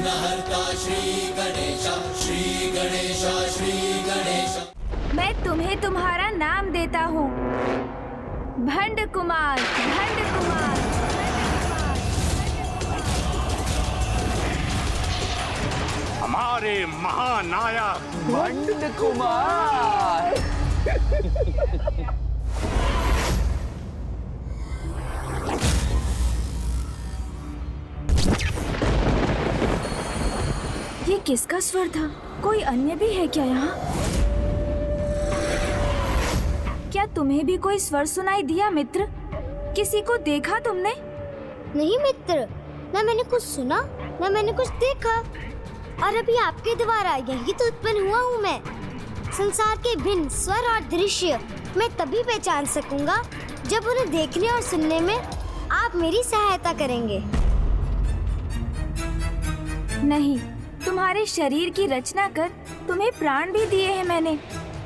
विघ्नहर्ता श्री गणेश, श्री गणेश, श्री गणेश। मैं तुम्हें तुम्हारा नाम देता हूँ, भंड कुमार, भंड कुमार। हमारे महानायक भंड कुमार। ये किसका स्वर था? कोई अन्य भी है क्या यहाँ? क्या तुम्हें भी कोई स्वर सुनाई दिया मित्र? किसी को देखा तुमने? नहीं मित्र, न मैंने कुछ सुना न मैंने कुछ देखा, और अभी आपके द्वारा यही तो उत्पन्न हुआ हूँ मैं। संसार के भिन्न स्वर और दृश्य मैं तभी पहचान सकूंगा जब उन्हें देखने और सुनने में आप मेरी सहायता करेंगे। नहीं, तुम्हारे शरीर की रचना कर तुम्हें प्राण भी दिए हैं मैंने,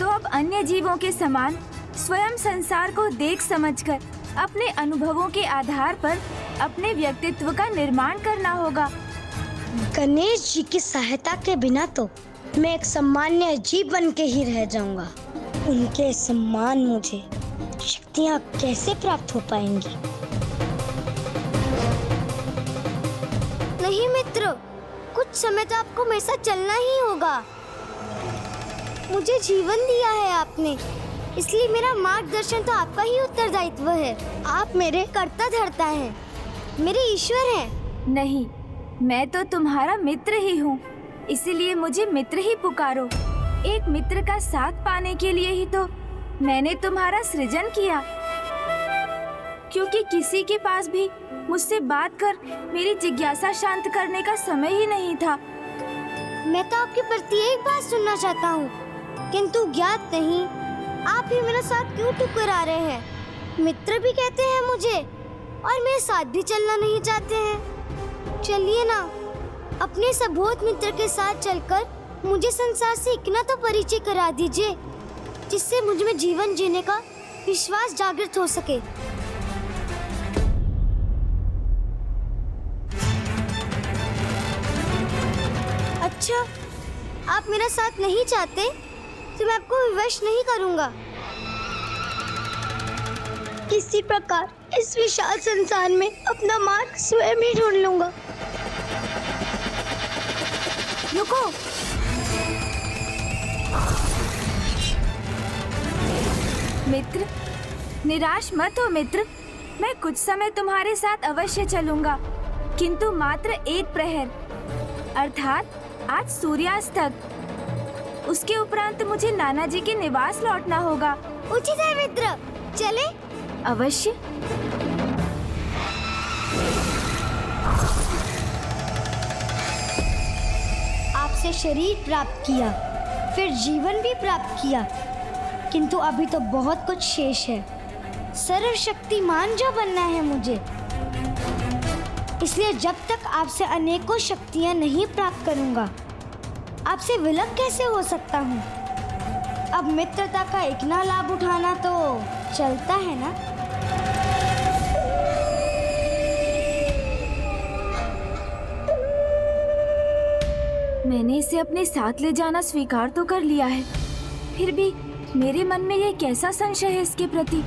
तो अब अन्य जीवों के समान स्वयं संसार को देख समझकर अपने अनुभवों के आधार पर अपने व्यक्तित्व का निर्माण करना होगा। गणेश जी की सहायता के बिना तो मैं एक सामान्य जीव बन के ही रह जाऊंगा। उनके सम्मान मुझे शक्तियाँ कैसे प्राप्त हो पाएंगी? नहीं मित्रों, कुछ समय तो आपको मेरे साथ चलना ही होगा। मुझे जीवन दिया है आपने, इसलिए मेरा मार्गदर्शन तो आपका ही उत्तरदायित्व है। आप मेरे कर्ता धर्ता हैं, मेरे ईश्वर हैं। नहीं, मैं तो तुम्हारा मित्र ही हूँ, इसीलिए मुझे मित्र ही पुकारो। एक मित्र का साथ पाने के लिए ही तो मैंने तुम्हारा सृजन किया, क्योंकि किसी के पास भी मुझसे बात कर मेरी जिज्ञासा शांत करने का समय ही नहीं था। मैं तो आपकी प्रत्येक बात सुनना चाहता हूँ, किंतु ज्ञात नहीं आप ही मेरा साथ क्यों ठुकरा रहे हैं। मित्र भी कहते हैं मुझे, और मेरे साथ भी चलना नहीं चाहते हैं। चलिए ना, अपने सबोध मित्र के साथ चलकर मुझे संसार से इतना तो परिचय करा दीजिए, जिससे मुझ में जीवन जीने का विश्वास जागृत हो सके। अच्छा, आप मेरा साथ नहीं चाहते तो मैं आपको विवश नहीं करूंगा। किसी प्रकार इस विशाल संसार में अपना मार्ग स्वयं ही ढूंढ लूंगा। रुको, मित्र, निराश मत हो मित्र। मैं कुछ समय तुम्हारे साथ अवश्य चलूंगा, किंतु मात्र एक प्रहर, अर्थात आज सूर्यास्त तक। उसके उपरांत मुझे नाना जी के निवास लौटना होगा। उचित है मित्र, चले? अवश्य। आपसे शरीर प्राप्त किया, फिर जीवन भी प्राप्त किया, किंतु अभी तो बहुत कुछ शेष है। सर्वशक्तिमान जो बनना है मुझे, इसलिए जब तक आपसे अनेकों शक्तियां नहीं प्राप्त करूंगा, आपसे विलग कैसे हो सकता हूँ। अब मित्रता का इतना लाभ उठाना तो चलता है ना। मैंने इसे अपने साथ ले जाना स्वीकार तो कर लिया है, फिर भी मेरे मन में यह कैसा संशय है इसके प्रति।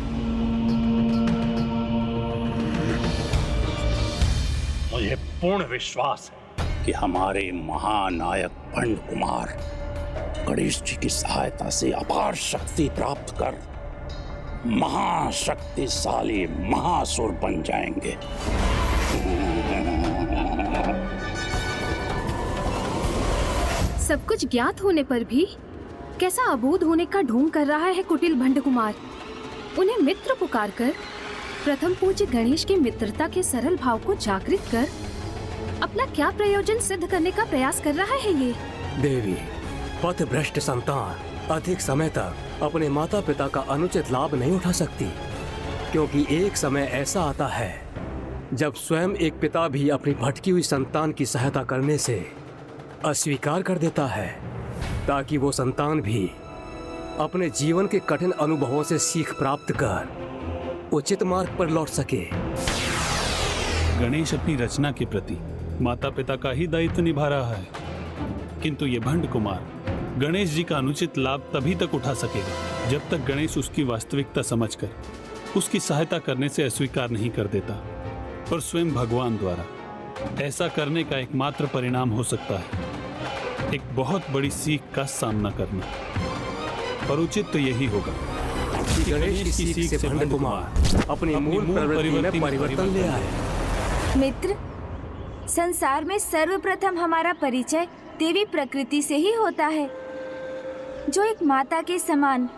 मुझे पूर्ण विश्वास है कि हमारे महानायक भंड कुमार गणेश जी की सहायता से अपार शक्ति प्राप्त कर महाशक्तिशाली महासुर बन जाएंगे। सब कुछ ज्ञात होने पर भी कैसा अबोध होने का ढोंग कर रहा है कुटिल भंड कुमार। उन्हें मित्र पुकार कर प्रथम पूज्य गणेश की मित्रता के सरल भाव को जागृत कर अपना क्या प्रयोजन सिद्ध करने का प्रयास कर रहा है ये। देवी, पथभ्रष्ट संतान अधिक समय तक अपने माता पिता का अनुचित लाभ नहीं उठा सकती, क्योंकि एक समय ऐसा आता है जब स्वयं एक पिता भी अपनी भटकी हुई संतान की सहायता करने से अस्वीकार कर देता है, ताकि वो संतान भी अपने जीवन के कठिन अनुभवों से सीख प्राप्त कर उचित मार्ग पर लौट सके। गणेश अपनी रचना के प्रति माता पिता का ही दायित्व निभा रहा है, किंतु ये भंड कुमार गणेश जी का अनुचित लाभ तभी तक उठा सकेगा जब तक गणेश उसकी वास्तविकता समझकर उसकी सहायता करने से अस्वीकार नहीं कर देता। और स्वयं भगवान द्वारा ऐसा करने का एकमात्र परिणाम हो सकता है एक बहुत बड़ी सीख का सामना करना। और उचित तो यही होगा कि गणेश की सीख से भंड कुमार अपनी मूल प्रवृत्ति में परिवर्तन ले आए। मित्र, संसार में सर्वप्रथम हमारा परिचय देवी प्रकृति से ही होता है, जो एक माता के समान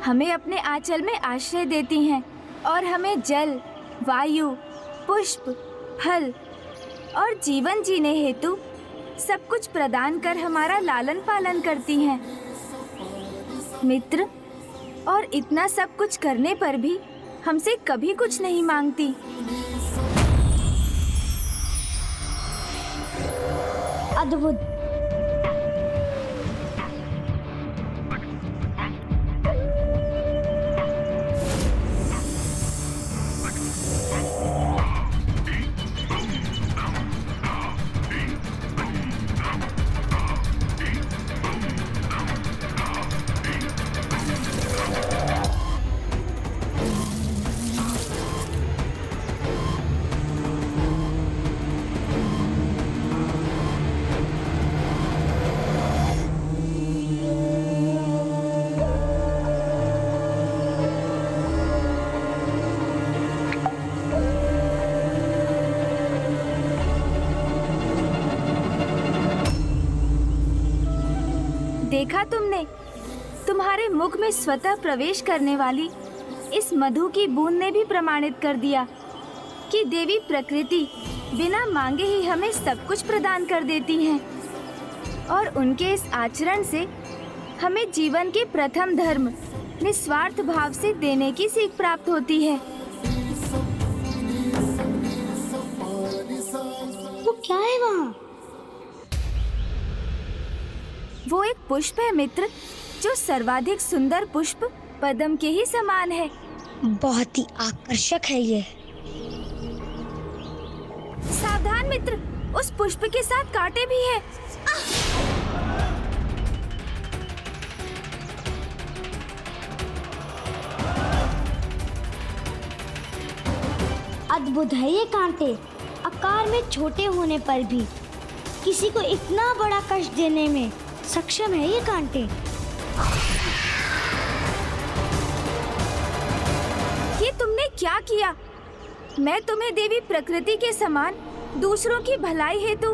हमें अपने आंचल में आश्रय देती हैं और हमें जल, वायु, पुष्प, फल और जीवन जीने हेतु सब कुछ प्रदान कर हमारा लालन पालन करती हैं। मित्र, और इतना सब कुछ करने पर भी हमसे कभी कुछ नहीं मांगती। अद्भुत। देखा तुमने, तुम्हारे मुख में स्वतः प्रवेश करने वाली इस मधु की बूंद ने भी प्रमाणित कर दिया कि देवी प्रकृति बिना मांगे ही हमें सब कुछ प्रदान कर देती हैं। और उनके इस आचरण से हमें जीवन के प्रथम धर्म निस्वार्थ भाव से देने की सीख प्राप्त होती है। वो क्या है वहाँ? वो एक पुष्प है मित्र, जो सर्वाधिक सुंदर पुष्प पद्म के ही समान है। बहुत ही आकर्षक है ये। सावधान मित्र, उस पुष्प के साथ कांटे भी है। अद्भुत है ये कांटे। आकार में छोटे होने पर भी किसी को इतना बड़ा कष्ट देने में सक्षम है ये कांटे। ये तुमने क्या किया? मैं तुम्हें देवी प्रकृति के समान दूसरों की भलाई हेतु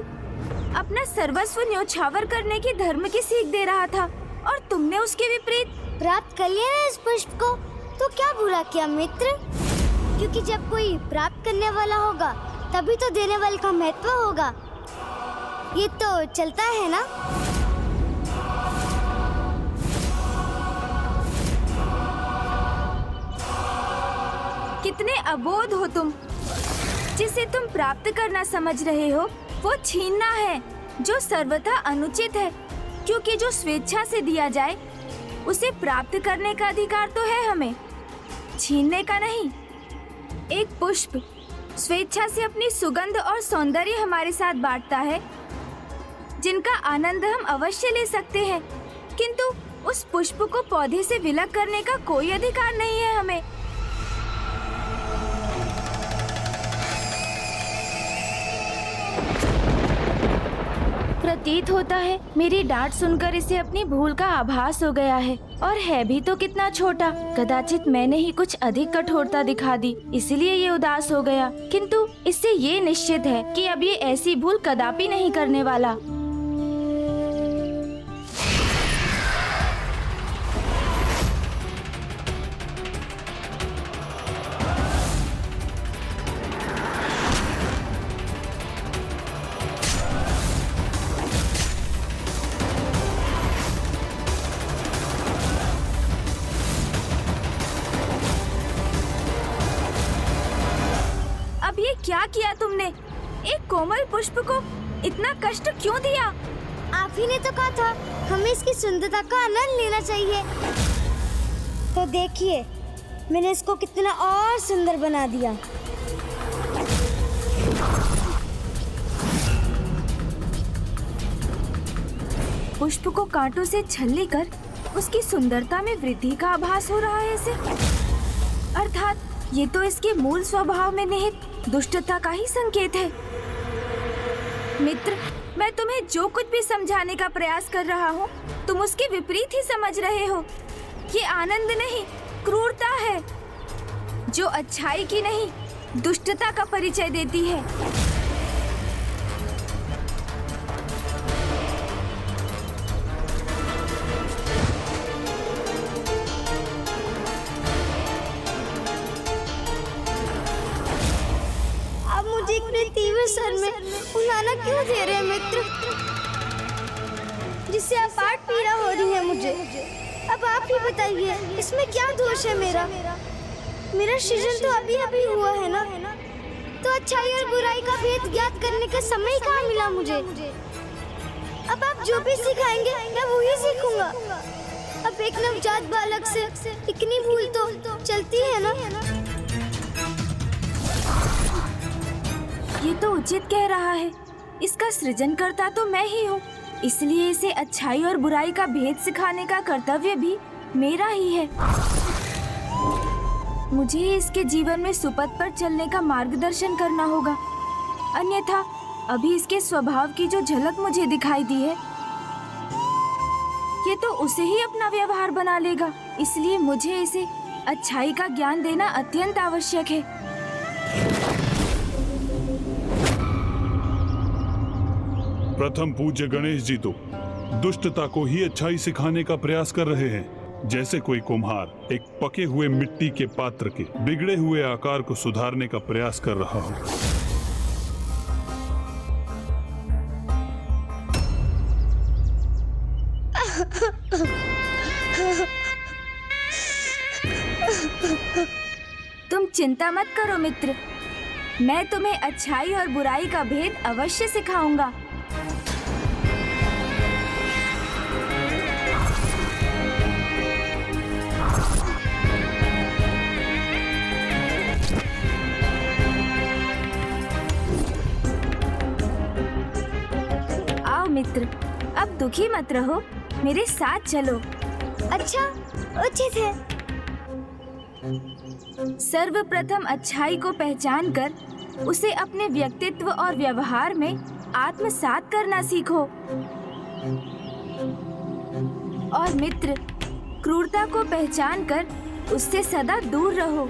अपना सर्वस्व न्योछावर करने की धर्म की सीख दे रहा था, और तुमने उसके विपरीत। प्राप्त कर लिया ना इस पुष्प को, तो क्या बुरा किया मित्र? क्योंकि जब कोई प्राप्त करने वाला होगा तभी तो देने वाले का महत्व होगा। ये तो चलता है ना। कितने अबोध हो तुम। जिसे तुम प्राप्त करना समझ रहे हो वो छीनना है, जो सर्वथा अनुचित है, क्योंकि जो स्वेच्छा से दिया जाए उसे प्राप्त करने का अधिकार तो है हमें, छीनने का नहीं। एक पुष्प स्वेच्छा से अपनी सुगंध और सौंदर्य हमारे साथ बांटता है, जिनका आनंद हम अवश्य ले सकते हैं, किंतु उस पुष्प को पौधे से विलग करने का कोई अधिकार नहीं है हमें। प्रतीत होता है मेरी डांट सुनकर इसे अपनी भूल का आभास हो गया है, और है भी तो कितना छोटा। कदाचित मैंने ही कुछ अधिक कठोरता दिखा दी, इसलिए ये उदास हो गया, किंतु इससे ये निश्चित है कि अब ये ऐसी भूल कदापि नहीं करने वाला। क्या किया तुमने? एक कोमल पुष्प को इतना कष्ट क्यों दिया? आप ही ने तो कहा था हमें इसकी सुंदरता का आनंद लेना चाहिए। तो देखिए मैंने इसको कितना और सुंदर बना दिया। पुष्प को कांटों से छलनी कर उसकी सुंदरता में वृद्धि का आभास हो रहा है इसे। अर्थात ये तो इसके मूल स्वभाव में निहित दुष्टता का ही संकेत है। मित्र, मैं तुम्हें जो कुछ भी समझाने का प्रयास कर रहा हूँ, तुम उसके विपरीत ही समझ रहे हो। ये आनंद नहीं, क्रूरता है, जो अच्छाई की नहीं, दुष्टता का परिचय देती है। आप मुझे इतने तीव्र सर में उलाना क्यों दे रहे हैं मित्र, जिससे अपार पीड़ा हो रही है मुझे। अब आप ही बताइए, इसमें क्या दोष है मेरा? मेरा सृजन तो अभी अभी हुआ है ना, तो अच्छाई और बुराई का भेद ज्ञात करने का समय कहाँ मिला मुझे? अब आप जो भी सिखाएंगे मैं वही सीखूंगा। अब एक नवजात बालक से इतनी भूल तो चलती है ना। ये तो उचित कह रहा है, इसका सृजनकर्ता तो मैं ही हूँ, इसलिए इसे अच्छाई और बुराई का भेद सिखाने का कर्तव्य भी मेरा ही है। मुझे इसके जीवन में सुपथ पर चलने का मार्गदर्शन करना होगा, अन्यथा अभी इसके स्वभाव की जो झलक मुझे दिखाई दी है, ये तो उसे ही अपना व्यवहार बना लेगा। इसलिए मुझे इसे अच्छाई का ज्ञान देना अत्यंत आवश्यक है। प्रथम पूज्य गणेश जी तो दुष्टता को ही अच्छाई सिखाने का प्रयास कर रहे हैं, जैसे कोई कुम्हार एक पके हुए मिट्टी के पात्र के बिगड़े हुए आकार को सुधारने का प्रयास कर रहा हो। तुम चिंता मत करो मित्र, मैं तुम्हें अच्छाई और बुराई का भेद अवश्य सिखाऊंगा। आओ मित्र, अब दुखी मत रहो, मेरे साथ चलो। अच्छा, उचित है। सर्वप्रथम अच्छाई को पहचान कर उसे अपने व्यक्तित्व और व्यवहार में आत्मसात करना सीखो। और मित्र, क्रूरता को पहचान कर उससे सदा दूर रहो,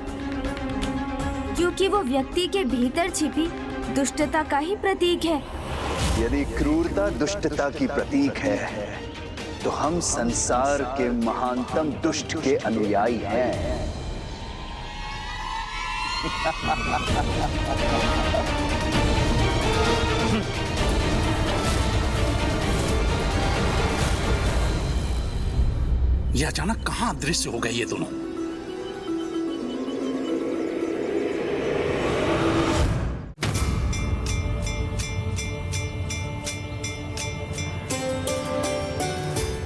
क्योंकि वो व्यक्ति के भीतर छिपी दुष्टता का ही प्रतीक है। यदि क्रूरता दुष्टता की प्रतीक है, तो हम संसार के महानतम दुष्ट के अनुयायी हैं। ये अचानक कहाँ अदृश्य हो गए ये दोनों?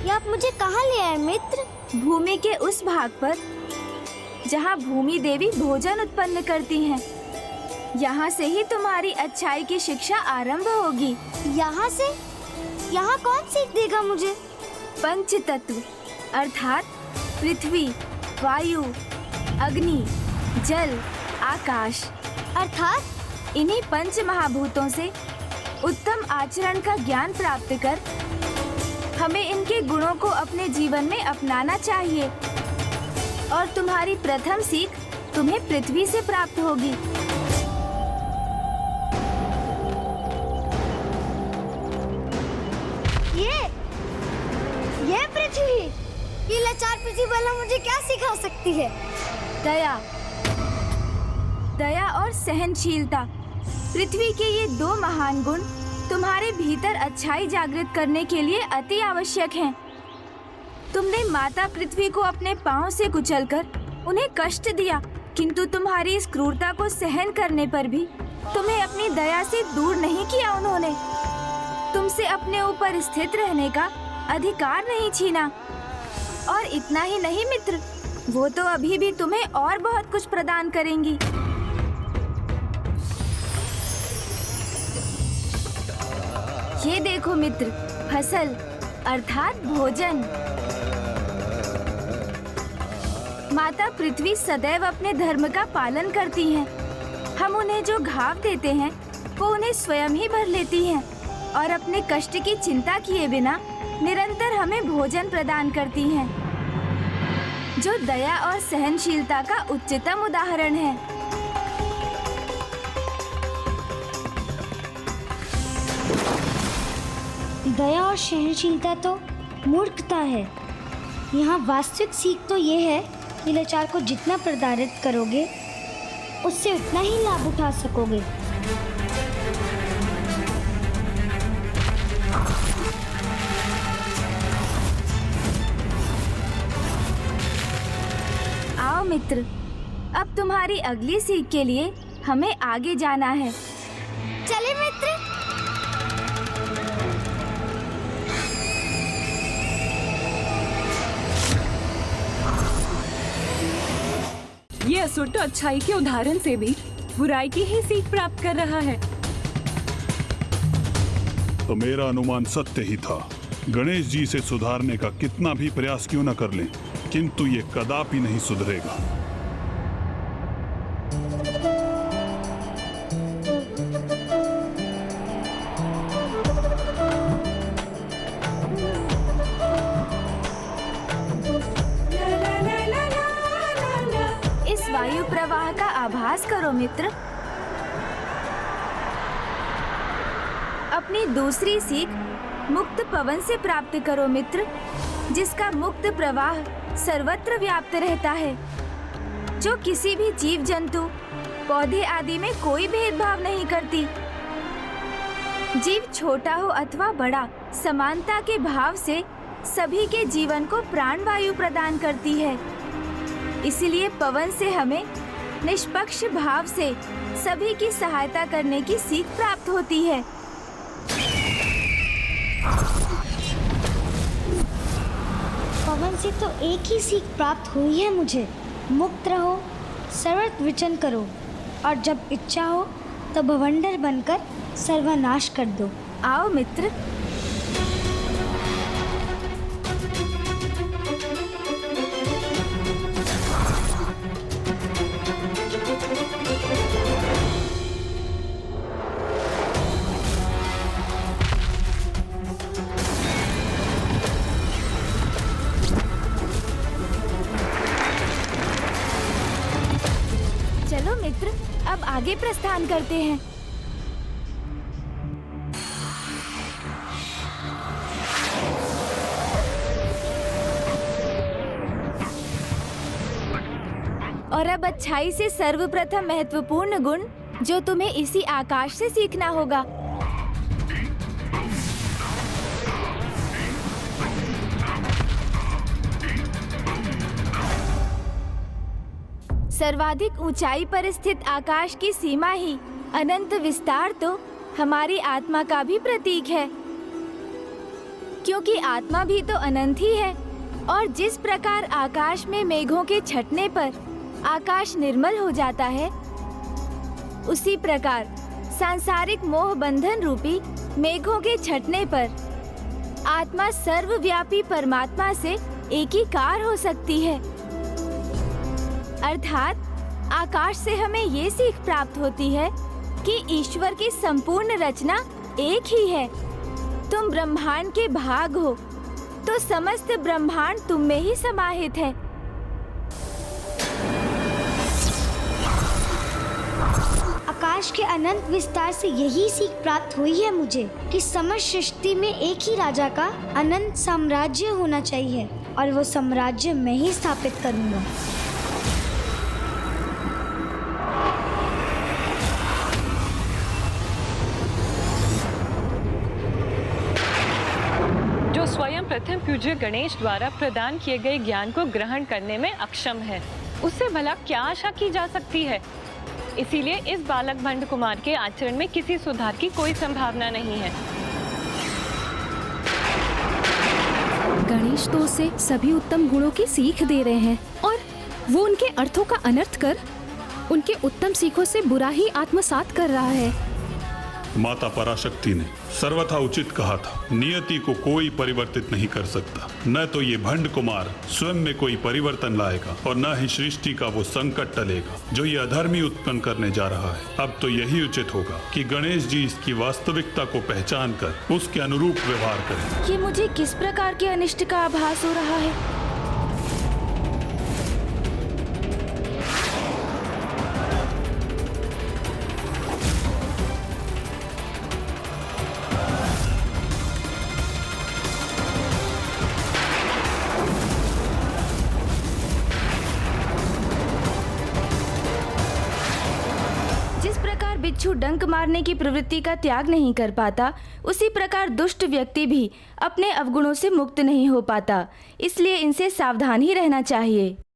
ये आप मुझे कहाँ ले आए मित्र? भूमि के उस भाग पर जहाँ भूमि देवी भोजन उत्पन्न करती हैं। यहाँ से ही तुम्हारी अच्छाई की शिक्षा आरंभ होगी। यहाँ से? यहाँ कौन सीख देगा मुझे? पंच तत्व अर्थात पृथ्वी, वायु, अग्नि, जल, आकाश, अर्थात इन्हीं पंच महाभूतों से उत्तम आचरण का ज्ञान प्राप्त कर हमें इनके गुणों को अपने जीवन में अपनाना चाहिए। और तुम्हारी प्रथम सीख तुम्हें पृथ्वी से प्राप्त होगी। ये पृथ्वी, ये लाचार पृथ्वी वाला मुझे क्या सिखा सकती है? दया, दया और सहनशीलता, पृथ्वी के ये दो महान गुण तुम्हारे भीतर अच्छाई जागृत करने के लिए अति आवश्यक हैं। तुमने माता पृथ्वी को अपने पांव से कुचलकर उन्हें कष्ट दिया, किंतु तुम्हारी इस क्रूरता को सहन करने पर भी तुम्हें अपनी दया से दूर नहीं किया उन्होंने। तुमसे अपने ऊपर स्थित रहने का अधिकार नहीं छीना। और इतना ही नहीं मित्र, वो तो अभी भी तुम्हें और बहुत कुछ प्रदान करेंगी। ये देखो मित्र, फसल, अर्थात भोजन। माता पृथ्वी सदैव अपने धर्म का पालन करती हैं। हम उन्हें जो घाव देते हैं वो उन्हें स्वयं ही भर लेती हैं और अपने कष्ट की चिंता किए बिना निरंतर हमें भोजन प्रदान करती हैं, जो दया और सहनशीलता का उच्चतम उदाहरण है। दया और सहनशीलता तो मूर्खता है। यहाँ वास्तविक सीख तो ये है कि लाचार को जितना प्रताड़ित करोगे उससे उतना ही लाभ उठा सकोगे। आओ मित्र, अब तुम्हारी अगली सीख के लिए हमें आगे जाना है। चले मित्र। ये असुर तो अच्छाई के उदाहरण से भी बुराई की ही सीख प्राप्त कर रहा है। तो मेरा अनुमान सत्य ही था। गणेश जी से सुधारने का कितना भी प्रयास क्यों न कर लें, किंतु ये कदापि नहीं सुधरेगा। इस वायु प्रवाह का आभास करो मित्र। अपनी दूसरी सीख मुक्त पवन से प्राप्त करो मित्र, जिसका मुक्त प्रवाह सर्वत्र व्याप्त रहता है, जो किसी भी जीव जंतु पौधे आदि में कोई भेदभाव नहीं करती। जीव छोटा हो अथवा बड़ा, समानता के भाव से सभी के जीवन को प्राण वायु प्रदान करती है। इसलिए पवन से हमें निष्पक्ष भाव से सभी की सहायता करने की सीख प्राप्त होती है। पवन से तो एक ही सीख प्राप्त हुई है मुझे। मुक्त रहो, सर्वत्र विचरण करो और जब इच्छा हो तो भवंडर बनकर सर्वनाश कर दो। आओ मित्र। चलो मित्र, अब आगे प्रस्थान करते हैं। और अब अच्छाई से सर्वप्रथम महत्वपूर्ण गुण जो तुम्हें इसी आकाश से सीखना होगा। सर्वाधिक ऊंचाई पर स्थित आकाश की सीमा ही अनंत विस्तार तो हमारी आत्मा का भी प्रतीक है, क्योंकि आत्मा भी तो अनंत ही है। और जिस प्रकार आकाश में मेघों के छटने पर आकाश निर्मल हो जाता है, उसी प्रकार सांसारिक मोह बंधन रूपी मेघों के छटने पर आत्मा सर्वव्यापी परमात्मा से एकीकार हो सकती है। अर्थात आकाश से हमें ये सीख प्राप्त होती है कि ईश्वर की संपूर्ण रचना एक ही है। तुम ब्रह्मांड के भाग हो, तो समस्त ब्रह्मांड तुम में ही समाहित है। आकाश के अनंत विस्तार से यही सीख प्राप्त हुई है मुझे कि समस्त सृष्टि में एक ही राजा का अनंत साम्राज्य होना चाहिए और वो साम्राज्य मैं ही स्थापित करूंगा। जो स्वयं प्रथम पूज्य गणेश द्वारा प्रदान किए गए ज्ञान को ग्रहण करने में अक्षम है, उससे भला क्या आशा की जा सकती है। इसीलिए इस बालक भंड कुमार के आचरण में किसी सुधार की कोई संभावना नहीं है। गणेश तो उसे सभी उत्तम गुणों की सीख दे रहे हैं और वो उनके अर्थों का अनर्थ कर उनके उत्तम सीखों से बुरा ही आत्मसात कर रहा है। माता पराशक्ति ने सर्वथा उचित कहा था, नियति को कोई परिवर्तित नहीं कर सकता। न तो ये भंड कुमार स्वयं में कोई परिवर्तन लाएगा और न ही सृष्टि का वो संकट टलेगा जो ये अधर्मी उत्पन्न करने जा रहा है। अब तो यही उचित होगा कि गणेश जी इसकी वास्तविकता को पहचान कर उसके अनुरूप व्यवहार करें। ये मुझे किस प्रकार के अनिष्ट का आभास हो रहा है? बिच्छू डंक मारने की प्रवृत्ति का त्याग नहीं कर पाता, उसी प्रकार दुष्ट व्यक्ति भी अपने अवगुणों से मुक्त नहीं हो पाता। इसलिए इनसे सावधान ही रहना चाहिए।